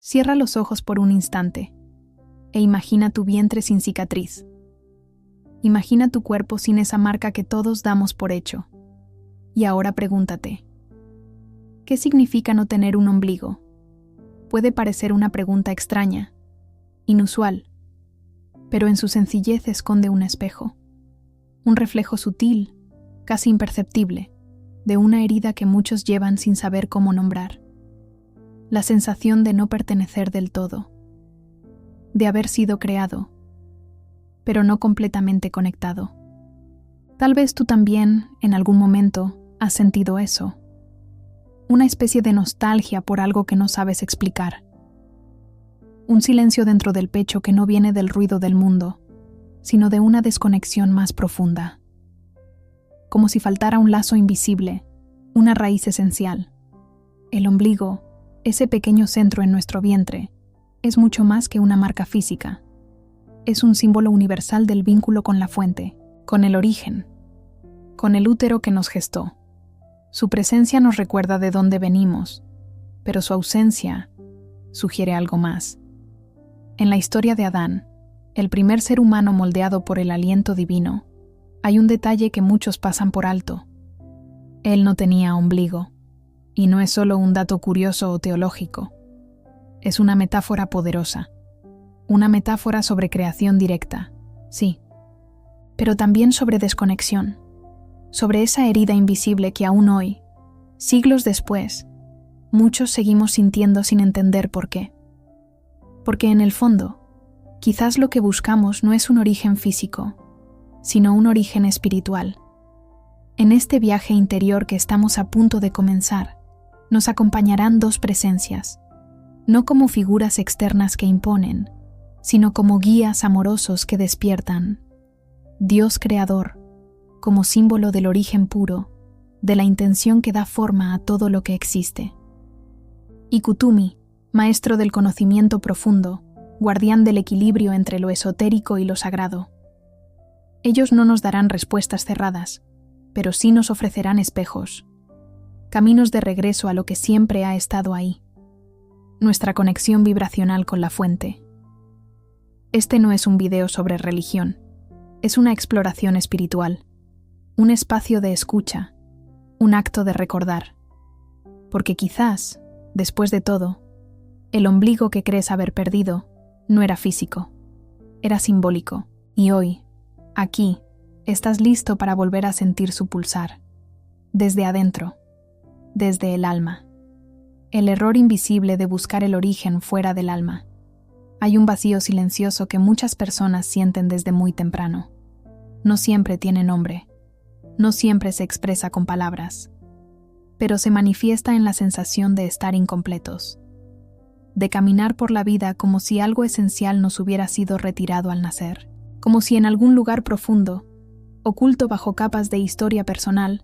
Cierra los ojos por un instante e imagina tu vientre sin cicatriz. Imagina tu cuerpo sin esa marca que todos damos por hecho. Y ahora pregúntate, ¿qué significa no tener un ombligo? Puede parecer una pregunta extraña, inusual, pero en su sencillez esconde un espejo, un reflejo sutil, casi imperceptible, de una herida que muchos llevan sin saber cómo nombrar. La sensación de no pertenecer del todo, de haber sido creado, pero no completamente conectado. Tal vez tú también, en algún momento, has sentido eso, una especie de nostalgia por algo que no sabes explicar, un silencio dentro del pecho que no viene del ruido del mundo, sino de una desconexión más profunda, como si faltara un lazo invisible, una raíz esencial. El ombligo, ese pequeño centro en nuestro vientre, es mucho más que una marca física. Es un símbolo universal del vínculo con la fuente, con el origen, con el útero que nos gestó. Su presencia nos recuerda de dónde venimos, pero su ausencia sugiere algo más. En la historia de Adán, el primer ser humano moldeado por el aliento divino, hay un detalle que muchos pasan por alto. Él no tenía ombligo. Y no es solo un dato curioso o teológico. Es una metáfora poderosa. Una metáfora sobre creación directa, sí. Pero también sobre desconexión. Sobre esa herida invisible que aún hoy, siglos después, muchos seguimos sintiendo sin entender por qué. Porque en el fondo, quizás lo que buscamos no es un origen físico, sino un origen espiritual. En este viaje interior que estamos a punto de comenzar, nos acompañarán dos presencias, no como figuras externas que imponen, sino como guías amorosos que despiertan. Dios creador, como símbolo del origen puro, de la intención que da forma a todo lo que existe. Y Kuthumi, maestro del conocimiento profundo, guardián del equilibrio entre lo esotérico y lo sagrado. Ellos no nos darán respuestas cerradas, pero sí nos ofrecerán espejos, caminos de regreso a lo que siempre ha estado ahí, nuestra conexión vibracional con la fuente. Este no es un video sobre religión, es una exploración espiritual, un espacio de escucha, un acto de recordar, porque quizás, después de todo, el ombligo que crees haber perdido no era físico, era simbólico, y hoy, aquí, estás listo para volver a sentir su pulsar, desde adentro, desde el alma. El error invisible de buscar el origen fuera del alma. Hay un vacío silencioso que muchas personas sienten desde muy temprano. No siempre tiene nombre, no siempre se expresa con palabras, pero se manifiesta en la sensación de estar incompletos, de caminar por la vida como si algo esencial nos hubiera sido retirado al nacer, como si en algún lugar profundo, oculto bajo capas de historia personal,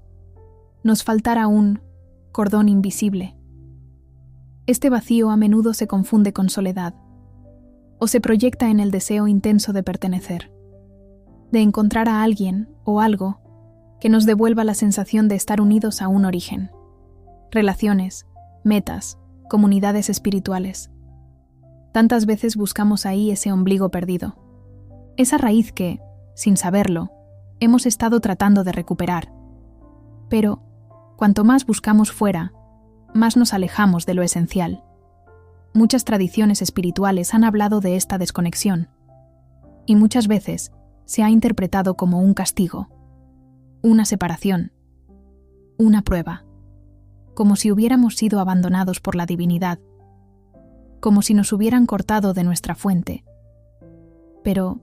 nos faltara un cordón invisible. Este vacío a menudo se confunde con soledad, o se proyecta en el deseo intenso de pertenecer, de encontrar a alguien o algo que nos devuelva la sensación de estar unidos a un origen, relaciones, metas, comunidades espirituales. Tantas veces buscamos ahí ese ombligo perdido, esa raíz que, sin saberlo, hemos estado tratando de recuperar. Pero, cuanto más buscamos fuera, más nos alejamos de lo esencial. Muchas tradiciones espirituales han hablado de esta desconexión, y muchas veces se ha interpretado como un castigo, una separación, una prueba, como si hubiéramos sido abandonados por la divinidad, como si nos hubieran cortado de nuestra fuente. Pero,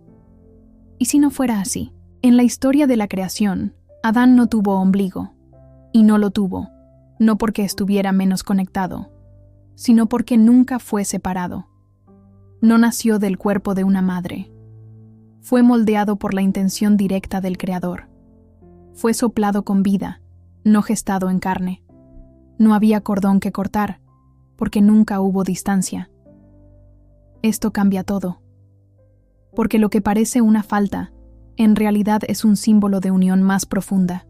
¿y si no fuera así? En la historia de la creación, Adán no tuvo ombligo, y no lo tuvo, no porque estuviera menos conectado, sino porque nunca fue separado. No nació del cuerpo de una madre. Fue moldeado por la intención directa del Creador. Fue soplado con vida, no gestado en carne. No había cordón que cortar, porque nunca hubo distancia. Esto cambia todo. Porque lo que parece una falta, en realidad es un símbolo de unión más profunda.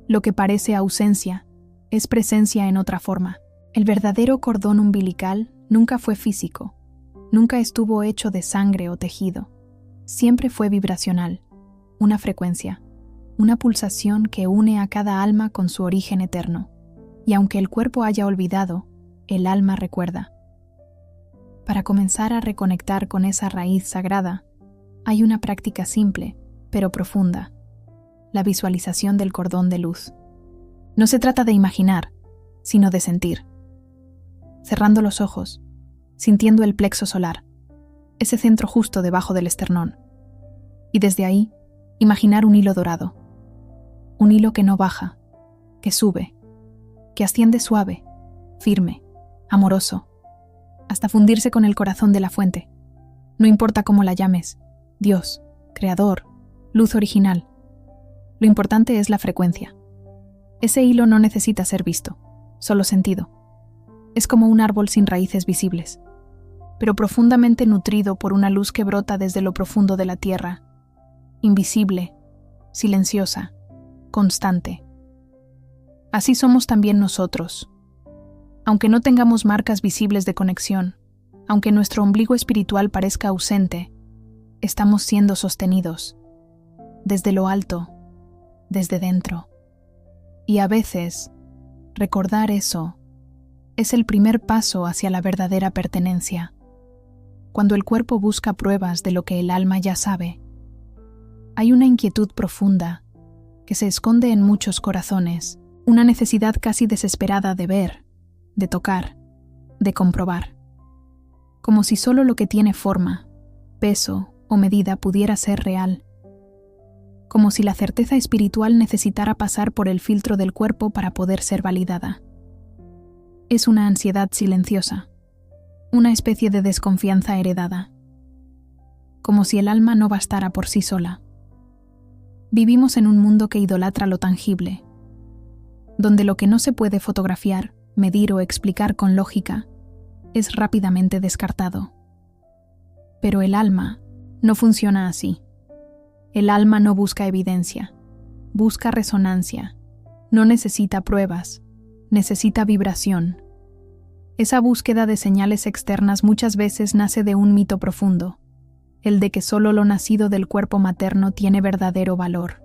Lo que parece ausencia, es presencia en otra forma. El verdadero cordón umbilical Nunca fue físico, nunca estuvo hecho de sangre o tejido. Siempre fue vibracional, una frecuencia, una pulsación que une a cada alma con su origen eterno. Y aunque el cuerpo haya olvidado, el alma recuerda. Para comenzar a reconectar con esa raíz sagrada, hay una práctica simple, pero profunda: la visualización del cordón de luz. No se trata de imaginar, sino de sentir. Cerrando los ojos, sintiendo el plexo solar, ese centro justo debajo del esternón. Y desde ahí, imaginar un hilo dorado. Un hilo que no baja, que sube, que asciende suave, firme, amoroso, hasta fundirse con el corazón de la fuente. No importa cómo la llames, Dios, Creador, luz original. Lo importante es la frecuencia. Ese hilo no necesita ser visto, solo sentido. Es como un árbol sin raíces visibles, pero profundamente nutrido por una luz que brota desde lo profundo de la tierra, invisible, silenciosa, constante. Así somos también nosotros. Aunque no tengamos marcas visibles de conexión, aunque nuestro ombligo espiritual parezca ausente, estamos siendo sostenidos, desde lo alto, desde dentro. Y a veces, recordar eso es el primer paso hacia la verdadera pertenencia. Cuando el cuerpo busca pruebas de lo que el alma ya sabe, hay una inquietud profunda que se esconde en muchos corazones, una necesidad casi desesperada de ver, de tocar, de comprobar. Como si solo lo que tiene forma, peso o medida pudiera ser real. Como si la certeza espiritual necesitara pasar por el filtro del cuerpo para poder ser validada. Es una ansiedad silenciosa, una especie de desconfianza heredada. Como si el alma no bastara por sí sola. Vivimos en un mundo que idolatra lo tangible, donde lo que no se puede fotografiar, medir o explicar con lógica es rápidamente descartado. Pero el alma no funciona así. El alma no busca evidencia, busca resonancia, no necesita pruebas, necesita vibración. Esa búsqueda de señales externas muchas veces nace de un mito profundo, el de que solo lo nacido del cuerpo materno tiene verdadero valor,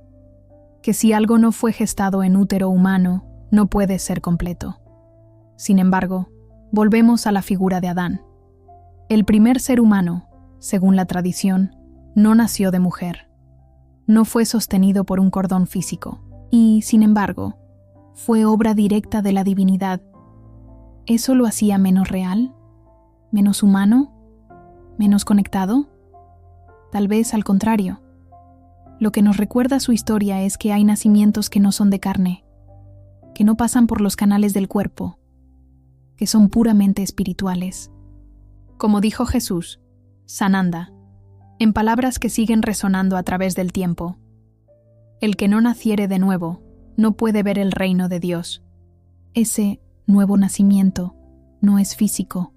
que si algo no fue gestado en útero humano, no puede ser completo. Sin embargo, volvemos a la figura de Adán. El primer ser humano, según la tradición, no nació de mujer. No fue sostenido por un cordón físico, y, sin embargo, fue obra directa de la divinidad. ¿Eso lo hacía menos real? ¿Menos humano? ¿Menos conectado? Tal vez al contrario. Lo que nos recuerda su historia es que hay nacimientos que no son de carne, que no pasan por los canales del cuerpo, que son puramente espirituales. Como dijo Jesús, Sananda, en palabras que siguen resonando a través del tiempo: el que no naciere de nuevo no puede ver el reino de Dios. Ese nuevo nacimiento no es físico,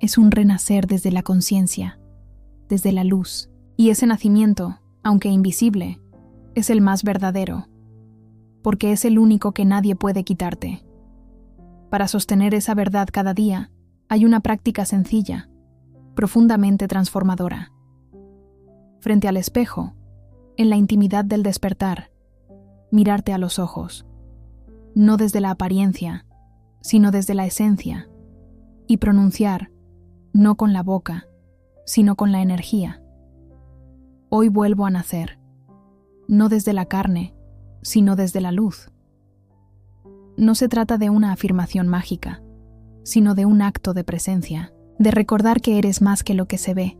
es un renacer desde la conciencia, desde la luz. Y ese nacimiento, aunque invisible, es el más verdadero, porque es el único que nadie puede quitarte. Para sostener esa verdad cada día, hay una práctica sencilla, profundamente transformadora. Frente al espejo, en la intimidad del despertar, mirarte a los ojos, no desde la apariencia, sino desde la esencia, y pronunciar, no con la boca, sino con la energía: hoy vuelvo a nacer, no desde la carne, sino desde la luz. No se trata de una afirmación mágica, sino de un acto de presencia, de recordar que eres más que lo que se ve,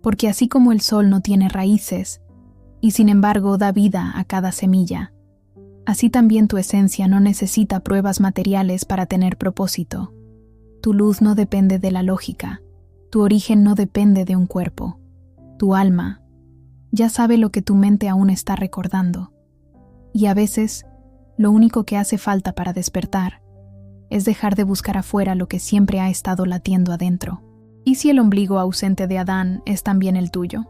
porque así como el sol no tiene raíces, y sin embargo da vida a cada semilla, así también tu esencia no necesita pruebas materiales para tener propósito. Tu luz no depende de la lógica, tu origen no depende de un cuerpo. Tu alma ya sabe lo que tu mente aún está recordando. Y a veces, lo único que hace falta para despertar es dejar de buscar afuera lo que siempre ha estado latiendo adentro. ¿Y si el ombligo ausente de Adán es también el tuyo?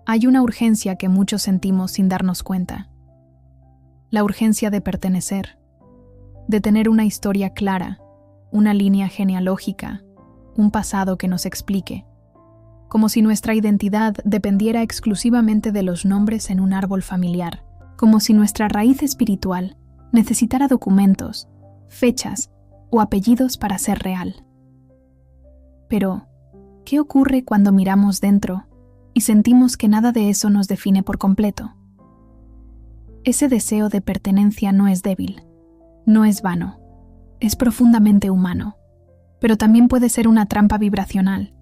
Hay una urgencia que muchos sentimos sin darnos cuenta. La urgencia de pertenecer, de tener una historia clara, una línea genealógica, un pasado que nos explique, como si nuestra identidad dependiera exclusivamente de los nombres en un árbol familiar, como si nuestra raíz espiritual necesitara documentos, fechas o apellidos para ser real. Pero, ¿qué ocurre cuando miramos dentro y sentimos que nada de eso nos define por completo? Ese deseo de pertenencia no es débil, no es vano, es profundamente humano, pero también puede ser una trampa vibracional,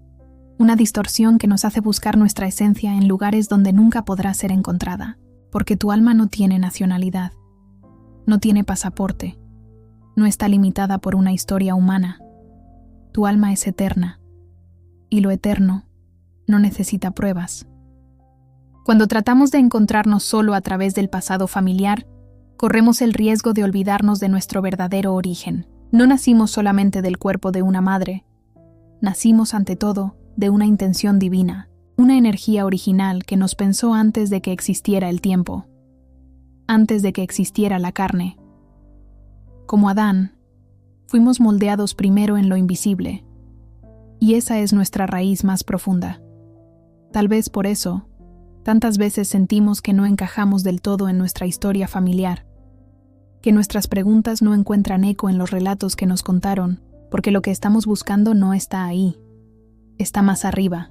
una distorsión que nos hace buscar nuestra esencia en lugares donde nunca podrá ser encontrada, porque tu alma no tiene nacionalidad, no tiene pasaporte, no está limitada por una historia humana. Tu alma es eterna, y lo eterno no necesita pruebas. Cuando tratamos de encontrarnos solo a través del pasado familiar, corremos el riesgo de olvidarnos de nuestro verdadero origen. No nacimos solamente del cuerpo de una madre, nacimos ante todo de una intención divina, una energía original que nos pensó antes de que existiera el tiempo, antes de que existiera la carne. Como Adán, fuimos moldeados primero en lo invisible, y esa es nuestra raíz más profunda. Tal vez por eso, tantas veces sentimos que no encajamos del todo en nuestra historia familiar, que nuestras preguntas no encuentran eco en los relatos que nos contaron, porque lo que estamos buscando no está ahí, está más arriba,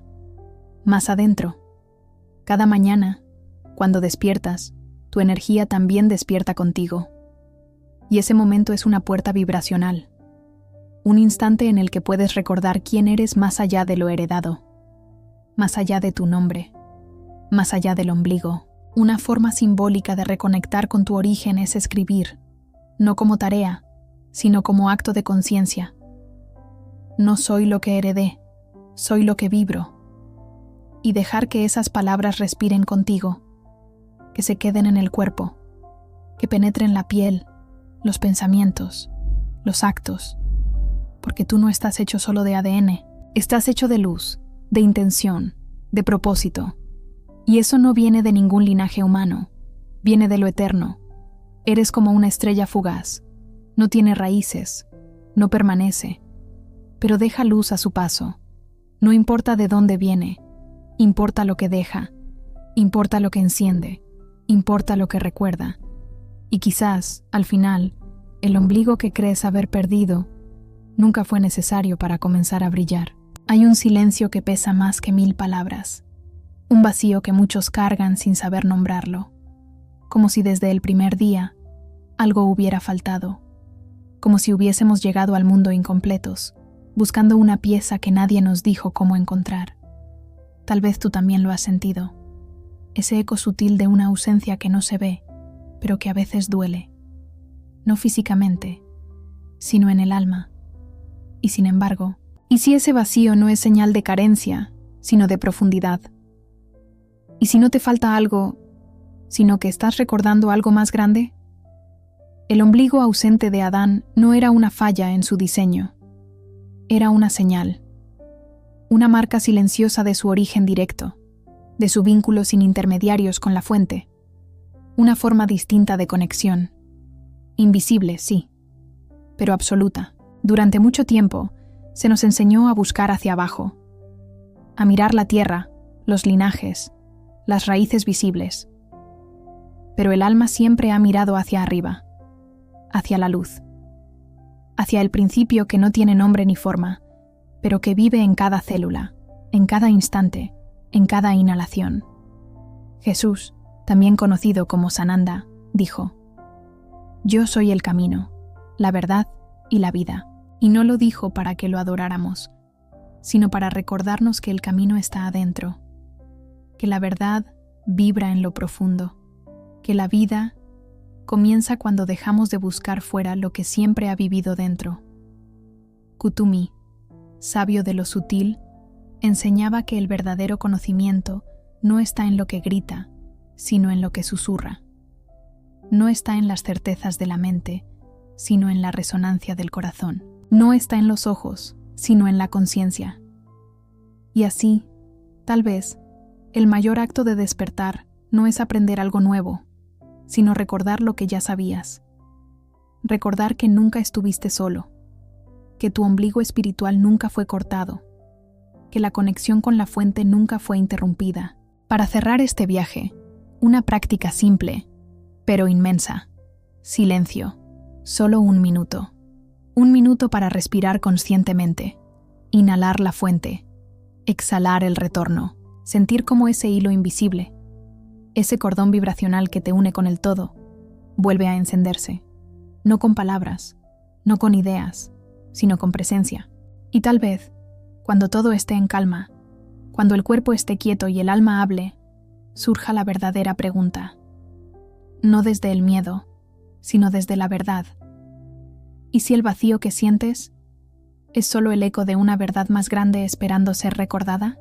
más adentro. Cada mañana, cuando despiertas, tu energía también despierta contigo. Y ese momento es una puerta vibracional, un instante en el que puedes recordar quién eres más allá de lo heredado, más allá de tu nombre, más allá del ombligo. Una forma simbólica de reconectar con tu origen es escribir, no como tarea, sino como acto de conciencia. No soy lo que heredé, soy lo que vibro. Y dejar que esas palabras respiren contigo, que se queden en el cuerpo, que penetren la piel, los pensamientos, los actos, porque tú no estás hecho solo de ADN, estás hecho de luz, de intención, de propósito. Y eso no viene de ningún linaje humano, viene de lo eterno. Eres como una estrella fugaz, no tiene raíces, no permanece, pero deja luz a su paso. No importa de dónde viene, importa lo que deja, importa lo que enciende, importa lo que recuerda. Y quizás, al final, el ombligo que crees haber perdido nunca fue necesario para comenzar a brillar. Hay un silencio que pesa más que 1000 palabras. Un vacío que muchos cargan sin saber nombrarlo, como si desde el primer día algo hubiera faltado, como si hubiésemos llegado al mundo incompletos, buscando una pieza que nadie nos dijo cómo encontrar. Tal vez tú también lo has sentido, ese eco sutil de una ausencia que no se ve, pero que a veces duele, no físicamente, sino en el alma. Y sin embargo, ¿y si ese vacío no es señal de carencia, sino de profundidad? ¿Y si no te falta algo, sino que estás recordando algo más grande? El ombligo ausente de Adán no era una falla en su diseño. Era una señal, una marca silenciosa de su origen directo, de su vínculo sin intermediarios con la fuente, una forma distinta de conexión. Invisible, sí, pero absoluta. Durante mucho tiempo, se nos enseñó a buscar hacia abajo, a mirar la tierra, los linajes, las raíces visibles. Pero el alma siempre ha mirado hacia arriba, hacia la luz, hacia el principio que no tiene nombre ni forma, pero que vive en cada célula, en cada instante, en cada inhalación. Jesús, también conocido como Sananda, dijo: «Yo soy el camino, la verdad y la vida». Y no lo dijo para que lo adoráramos, sino para recordarnos que el camino está adentro, que la verdad vibra en lo profundo, que la vida comienza cuando dejamos de buscar fuera lo que siempre ha vivido dentro. Kutumi, sabio de lo sutil, enseñaba que el verdadero conocimiento no está en lo que grita, sino en lo que susurra. No está en las certezas de la mente, sino en la resonancia del corazón. No está en los ojos, sino en la conciencia. Y así, tal vez, el mayor acto de despertar no es aprender algo nuevo, sino recordar lo que ya sabías. Recordar que nunca estuviste solo. que tu ombligo espiritual nunca fue cortado, que la conexión con la fuente nunca fue interrumpida. Para cerrar este viaje, una práctica simple, pero inmensa. Silencio. Solo 1 minuto. 1 minuto para respirar conscientemente. Inhalar la fuente. Exhalar el retorno. Sentir como ese hilo invisible, ese cordón vibracional que te une con el todo, vuelve a encenderse. No con palabras, no con ideas, sino con presencia. Y tal vez, cuando todo esté en calma, cuando el cuerpo esté quieto y el alma hable, surja la verdadera pregunta. No desde el miedo, sino desde la verdad. ¿Y si el vacío que sientes es solo el eco de una verdad más grande esperando ser recordada?